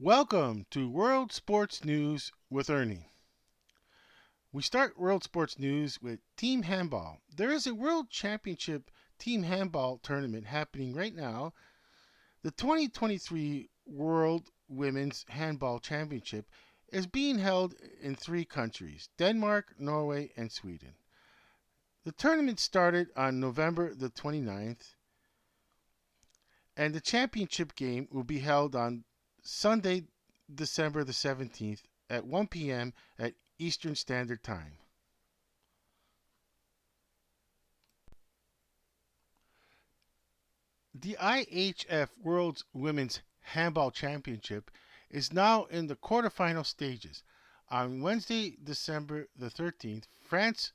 Welcome to World Sports News with Ernie. We start World Sports News with Team Handball. There is a World Championship Team Handball tournament happening right now. The 2023 World Women's Handball Championship is being held in three countries: Denmark, Norway, and Sweden. The tournament started on November the 29th, and the championship game will be held on Sunday, December the 17th at 1 p.m. at Eastern Standard Time. The IHF World Women's Handball Championship is now in the quarterfinal stages. On Wednesday, December the 13th, France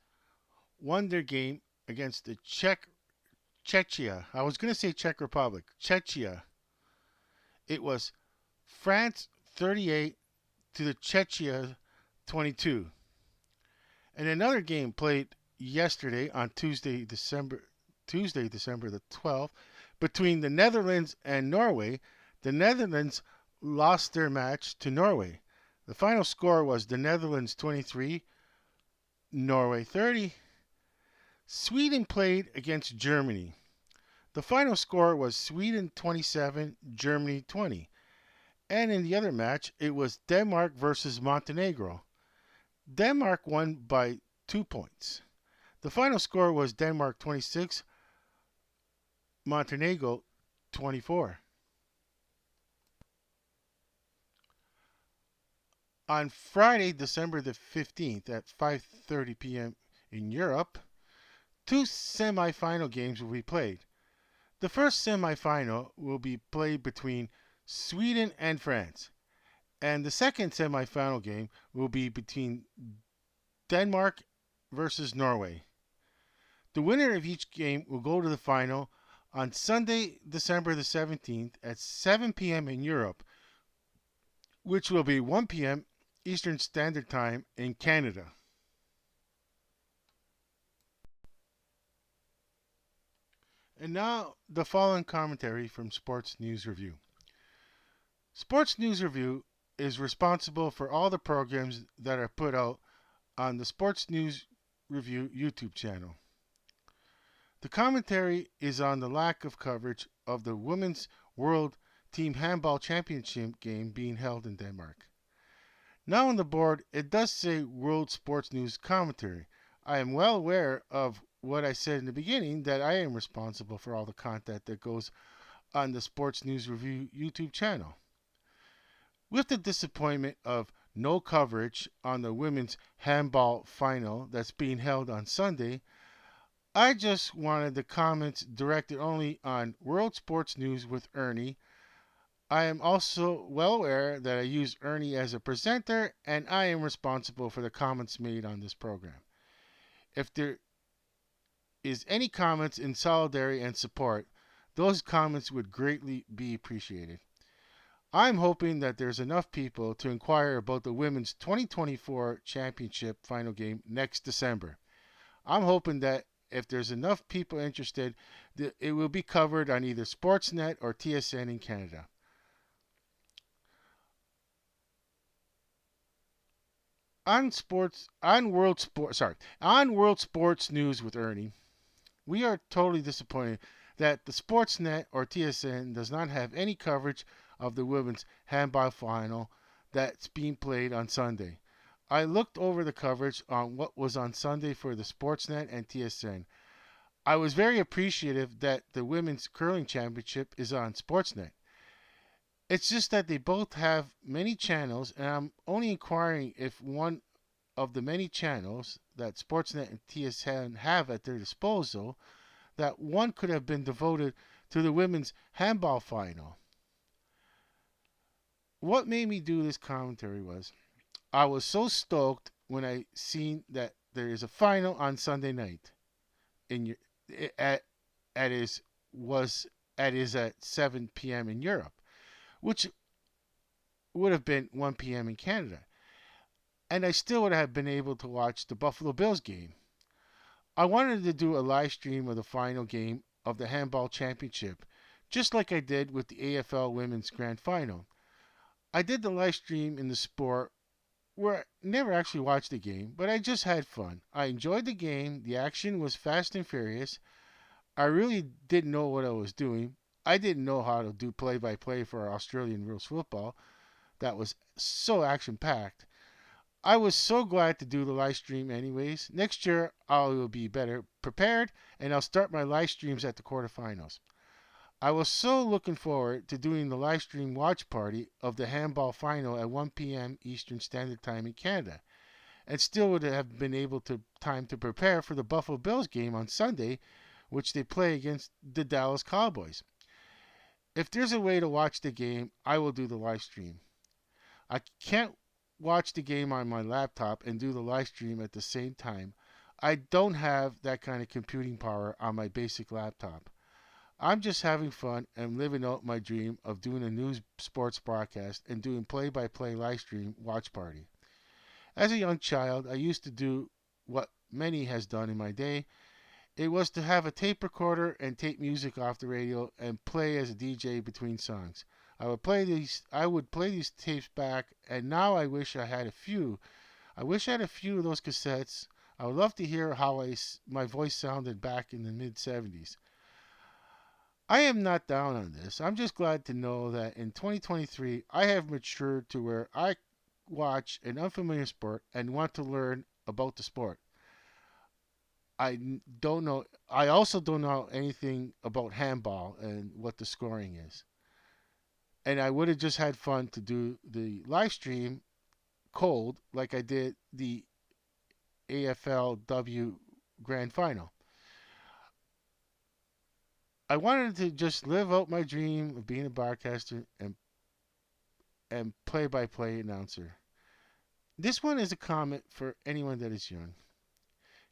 won their game against the Czechia. I was going to say Czech Republic. Czechia. It was France 38 to the Czechia 22. And another game played yesterday on Tuesday, December the 12th, between the Netherlands and Norway. The Netherlands lost their match to Norway. The final score was the Netherlands 23, Norway 30. Sweden played against Germany. The final score was Sweden 27, Germany 20. And in the other match, it was Denmark versus Montenegro. Denmark won by 2 points. The final score was Denmark 26, Montenegro 24. On Friday, December the 15th at 5:30 p.m. in Europe, two semifinal games will be played. The first semifinal will be played between Sweden and France, and the second semifinal game will be between Denmark versus Norway. The winner of each game will go to the final on Sunday, December the 17th at 7 p.m. in Europe, which will be 1 p.m. Eastern Standard Time in Canada. And now, the following commentary from Sports News Review. Sports News Review is responsible for all the programs that are put out on the Sports News Review YouTube channel. The commentary is on the lack of coverage of the Women's World Team Handball Championship game being held in Denmark. Now on the board, it does say World Sports News Commentary. I am well aware of what I said in the beginning, that I am responsible for all the content that goes on the Sports News Review YouTube channel. With the disappointment of no coverage on the women's handball final that's being held on Sunday, I just wanted the comments directed only on World Sports News with Ernie. I am also well aware that I use Ernie as a presenter, and I am responsible for the comments made on this program. If there is any comments in solidarity and support, those comments would greatly be appreciated. I'm hoping that there's enough people to inquire about the women's 2024 championship final game next December. I'm hoping that if there's enough people interested, it will be covered on either Sportsnet or TSN in Canada. On World Sports News with Ernie, we are totally disappointed that the Sportsnet or TSN does not have any coverage of the women's handball final that's being played on Sunday. I looked over the coverage on what was on Sunday for the Sportsnet and TSN. I was very appreciative that the Women's Curling Championship is on Sportsnet. It's just that they both have many channels, and I'm only inquiring if one of the many channels that Sportsnet and TSN have at their disposal, that one could have been devoted to the women's handball final. What made me do this commentary was I was so stoked when I seen that there is a final on Sunday night in your, at is was at 7 p.m. in Europe, which would have been 1 p.m. in Canada, and I still would have been able to watch the Buffalo Bills game. I wanted to do a live stream of the final game of the handball championship, just like I did with the AFL Women's Grand Final. I did the live stream in the sport where I never actually watched the game, but I just had fun. I enjoyed the game. The action was fast and furious. I really didn't know what I was doing. I didn't know how to do play by play for Australian rules football. That was so action packed. I was so glad to do the live stream anyways. Next year I will be better prepared and I'll start my live streams at the quarterfinals. I was so looking forward to doing the live stream watch party of the handball final at 1 p.m. Eastern Standard Time in Canada, and still would have been able to time to prepare for the Buffalo Bills game on Sunday, which they play against the Dallas Cowboys. If there's a way to watch the game, I will do the live stream. I can't watch the game on my laptop and do the live stream at the same time. I don't have that kind of computing power on my basic laptop. I'm just having fun and living out my dream of doing a news sports broadcast and doing play by play live stream watch party. As a young child, I used to do what many has done in my day. It was to have a tape recorder and tape music off the radio and play as a DJ between songs. I would play these tapes back and now I wish I had a few. I wish I had a few of those cassettes. I would love to hear how my voice sounded back in the mid 70s. I am not down on this. I'm just glad to know that in 2023 I have matured to where I watch an unfamiliar sport and want to learn about the sport. Don't know. I also don't know anything about handball and what the scoring is. And I would have just had fun to do the live stream cold like I did the AFLW Grand Final. I wanted to just live out my dream of being a broadcaster and play-by-play announcer. This one is a comment for anyone that is young.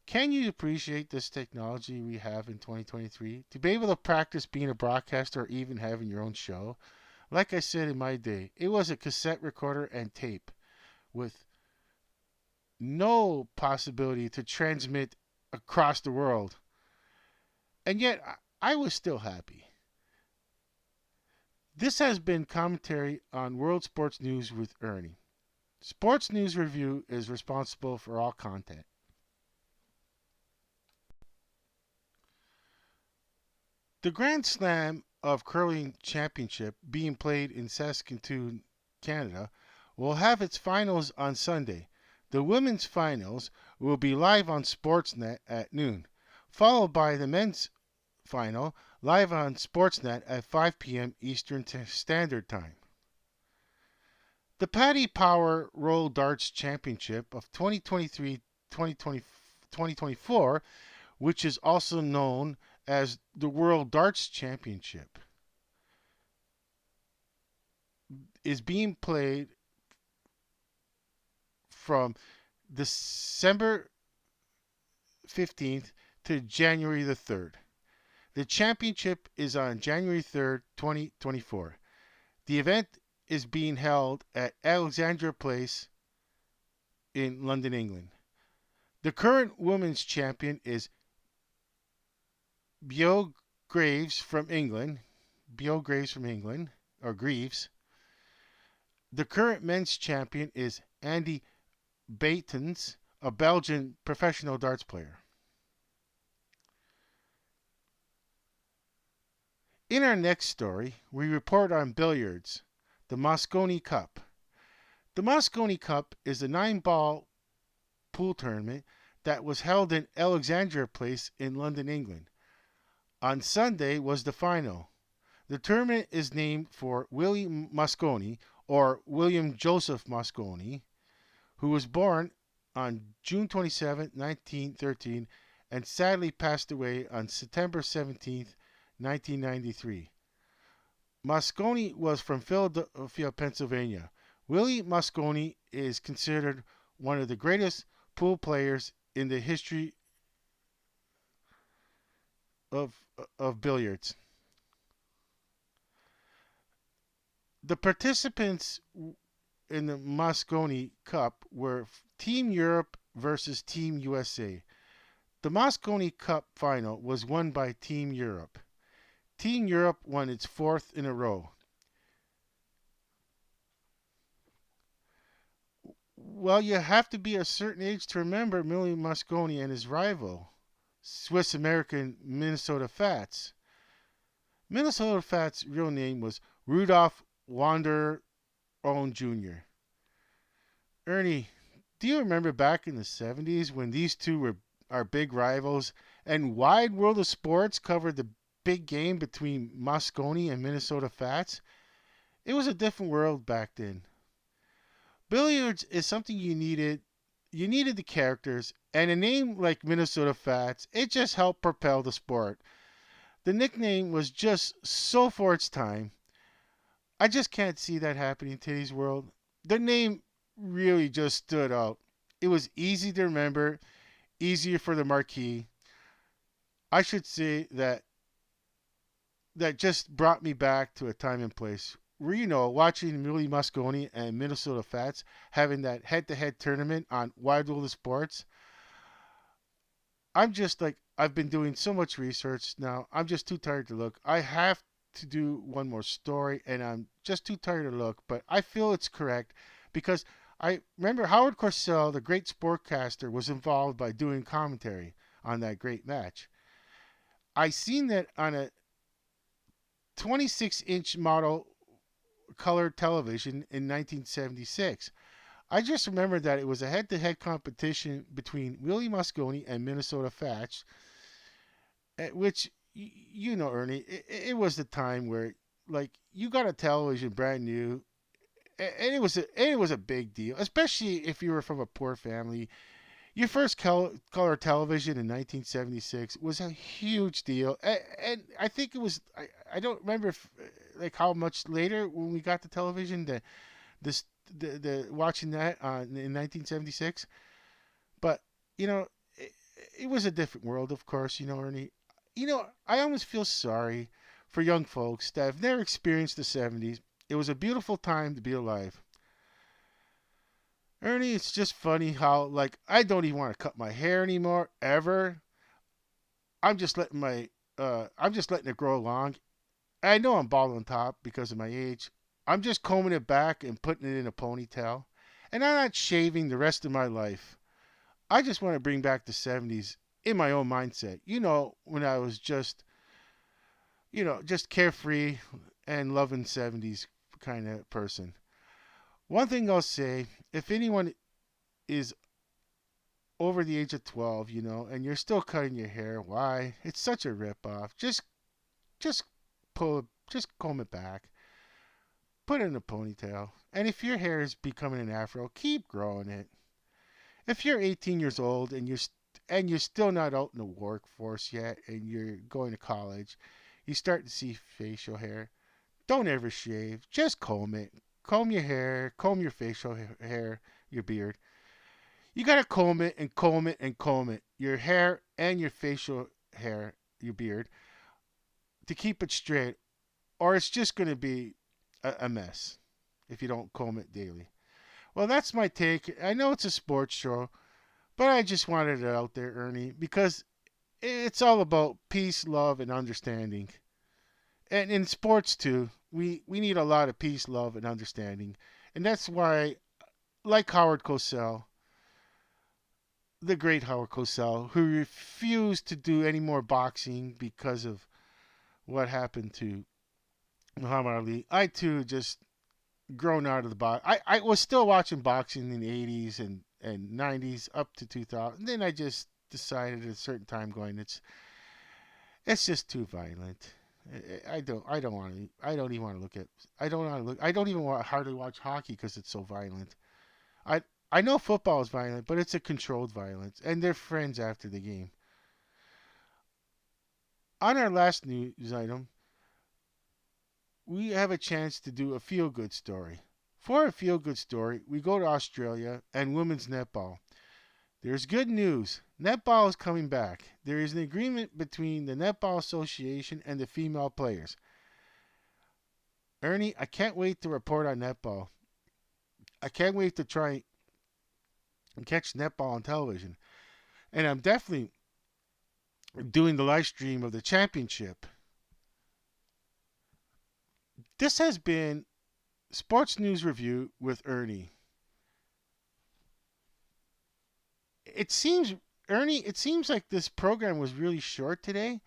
Can you appreciate this technology we have in 2023? To be able to practice being a broadcaster or even having your own show? Like I said in my day, it was a cassette recorder and tape with no possibility to transmit across the world. And yet, I was still happy. This has been commentary on World Sports News with Ernie. Sports News Review is responsible for all content. The Grand Slam of Curling Championship, being played in Saskatoon, Canada, will have its finals on Sunday. The women's finals will be live on Sportsnet at noon, followed by the men's final live on Sportsnet at 5 p.m. Eastern Standard Time. The Paddy Power Roll Darts Championship of 2023-2024, which is also known as the World Darts Championship, is being played from December 15th to January the 3rd. The championship is on January 3rd, 2024. The event is being held at Alexandra Place in London, England. The current women's champion is Beau Graves from England. Beau Graves from England, or Greaves. The current men's champion is Andy Baytens, a Belgian professional darts player. In our next story, we report on billiards, the Mosconi Cup. The Mosconi Cup is a 9-ball pool tournament that was held in Alexandra Place in London, England. On Sunday was the final. The tournament is named for Willie Mosconi, or William Joseph Mosconi, who was born on June 27, 1913, and sadly passed away on September 17, 1993. Mosconi was from Philadelphia, Pennsylvania. Willie Mosconi is considered one of the greatest pool players in the history of, of billiards. The participants in the Mosconi Cup were Team Europe versus Team USA. The Mosconi Cup final was won by Team Europe. Team Europe won its fourth in a row. Well, you have to be a certain age to remember Millie Mosconi and his rival, Swiss American Minnesota Fats. Minnesota Fats' real name was Rudolph Wander Owen Jr. Ernie, do you remember back in the 70s when these two were our big rivals and Wide World of Sports covered the big game between Mosconi and Minnesota Fats? It was a different world back then. Billiards is something you needed. You needed the characters, and a name like Minnesota Fats, it just helped propel the sport. The nickname was just so for its time. I just can't see that happening in today's world. The name really just stood out. It was easy to remember, easier for the marquee. I should say that just brought me back to a time and place where, watching Millie Mosconi and Minnesota Fats having that head-to-head tournament on Wide World of Sports. I'm just like, I've been doing so much research now. I'm just too tired to look. I have to do one more story, and I'm just too tired to look. But I feel it's correct because I remember Howard Cosell, the great sportcaster, was involved by doing commentary on that great match. I seen that on a 26-inch model color television in 1976. I just remember that it was a head-to-head competition between Willie Mosconi and Minnesota Fats, which Ernie, it was the time where like you got a television brand new, and it was a big deal, especially if you were from a poor family. Your first color television in 1976 was a huge deal, and I think it was. I don't remember like how much later when we got the television this the watching that in 1976, but you know it was a different world, of course. Ernie. I almost feel sorry for young folks that have never experienced the 70s. It was a beautiful time to be alive. Ernie, it's just funny how like I don't even want to cut my hair anymore ever. I'm just letting it grow long. I know I'm bald on top because of my age. I'm just combing it back and putting it in a ponytail. And I'm not shaving the rest of my life. I just want to bring back the 70s in my own mindset. When I was just carefree and loving 70s kind of person. One thing I'll say, if anyone is over the age of 12, and you're still cutting your hair, why? It's such a ripoff. Just just comb it back. Put it in a ponytail. And if your hair is becoming an afro, keep growing it. If you're 18 years old and you're still not out in the workforce yet and you're going to college, you start to see facial hair. Don't ever shave. Just comb it. Comb your hair, comb your facial hair, your beard. You got to comb it and comb it and comb it. Your hair and your facial hair, your beard, to keep it straight, or it's just going to be a mess if you don't comb it daily. Well, that's my take. I know it's a sports show, but I just wanted it out there, Ernie, because it's all about peace, love, and understanding. And in sports, too, we need a lot of peace, love, and understanding. And that's why, like Howard Cosell, the great Howard Cosell, who refused to do any more boxing because of what happened to Muhammad Ali, I too just grown out of the box. I was still watching boxing in the 80s and 90s up to 2000. And then I just decided at a certain time going, it's just too violent. I don't want to. I don't even want to look at. I don't want to look. I don't even want hardly watch hockey because it's so violent. I I know football is violent, but it's a controlled violence, and they're friends after the game. On our last news item, we have a chance to do a feel good story. For a feel good story, we go to Australia and women's netball. There's good news. Netball is coming back. There is an agreement between the Netball Association and the female players. Ernie, I can't wait to report on netball. I can't wait to try and catch netball on television. And I'm definitely doing the live stream of the championship. This has been Sports News Review with Ernie. it seems, Ernie, it seems like this program was really short today,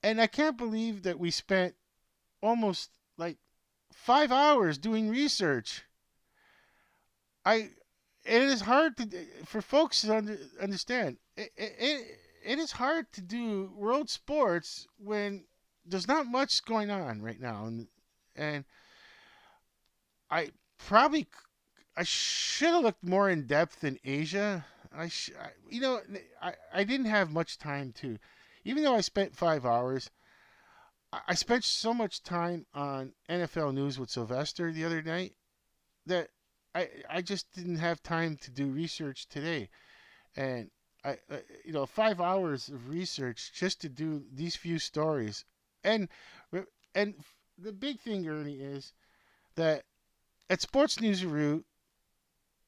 and I can't believe that we spent almost like 5 hours doing research. I it is hard for folks to understand. It is hard to do world sports when there's not much going on right now, and I probably I should have looked more in depth in Asia. You know, I didn't have much time to, even though I spent 5 hours. I spent so much time on NFL news with Sylvester the other night that I just didn't have time to do research today, and I 5 hours of research just to do these few stories, and and the big thing, Ernie, is that at Sports News Review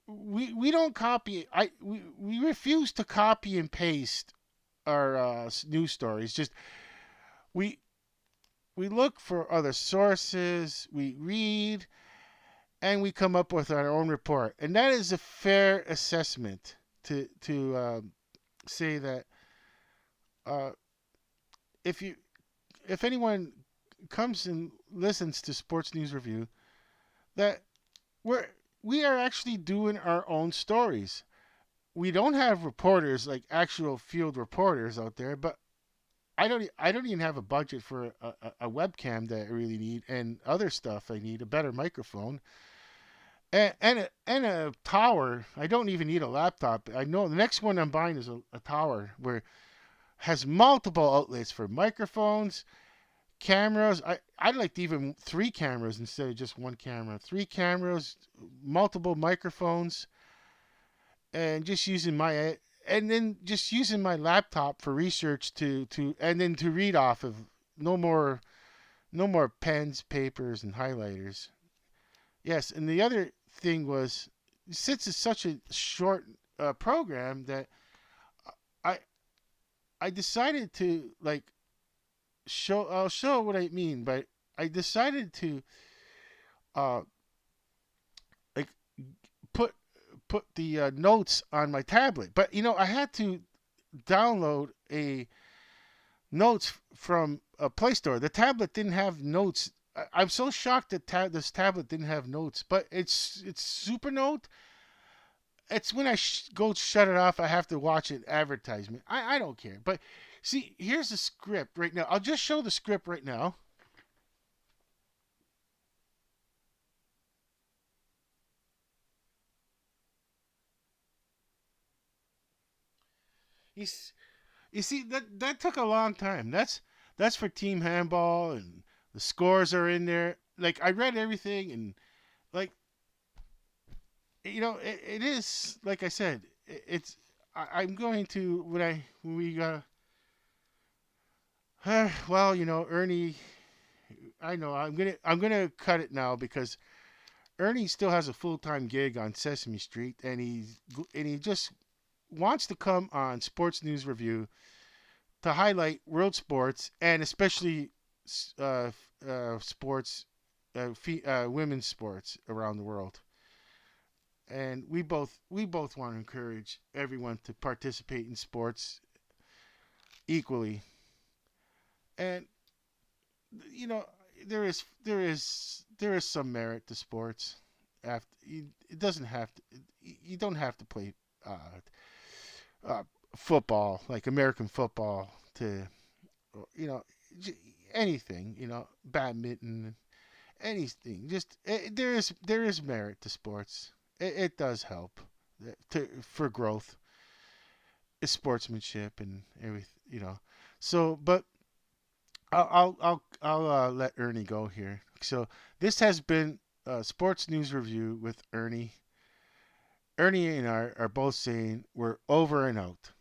we don't copy. We refuse to copy and paste our news stories. Just we we look for other sources. We read and we come up with our own report, and that is a fair assessment to say that uh, if you if anyone comes and listens to Sports News Review, that we're we are actually doing our own stories. We don't have reporters like actual field reporters out there, but I don't even have a budget for a webcam that I really need and other stuff I need, a better microphone and a tower. I don't even need a laptop. I know the next one I'm buying is a tower where has multiple outlets for microphones, cameras. I'd like to even three cameras instead of just one camera. Three cameras, multiple microphones, and just using my and then just using my laptop for research to and then to read off of. No more pens, papers, and highlighters. Yes, and the other thing was, since it's such a short program, that I I decided to like show. I'll show what I mean, but I decided to uh like put put the notes on my tablet. But I had to download a notes from a Play Store. The tablet didn't have notes. I'm so shocked that this tablet didn't have notes, but it's Super Note. It's when I go shut it off, I have to watch an advertisement. I don't care. But see, here's the script right now. I'll just show the script right now. You, you see that took a long time. That's for team handball, and the scores are in there. Like I read everything, and like it is like I said. I'm going to when we well, Ernie. I know I'm gonna cut it now because Ernie still has a full time gig on Sesame Street, and he just wants to come on Sports News Review to highlight world sports and especially uh, sports, women's sports around the world. And we both want to encourage everyone to participate in sports equally. And you know there is some merit to sports. After it doesn't have to you don't have to play uh, uh, football like American football to you know anything, badminton, anything. Just there is merit to sports. It does help for growth, sportsmanship, and everything. So, but I'll let Ernie go here. So this has been Sports News Review with Ernie. Ernie and I are both saying we're over and out.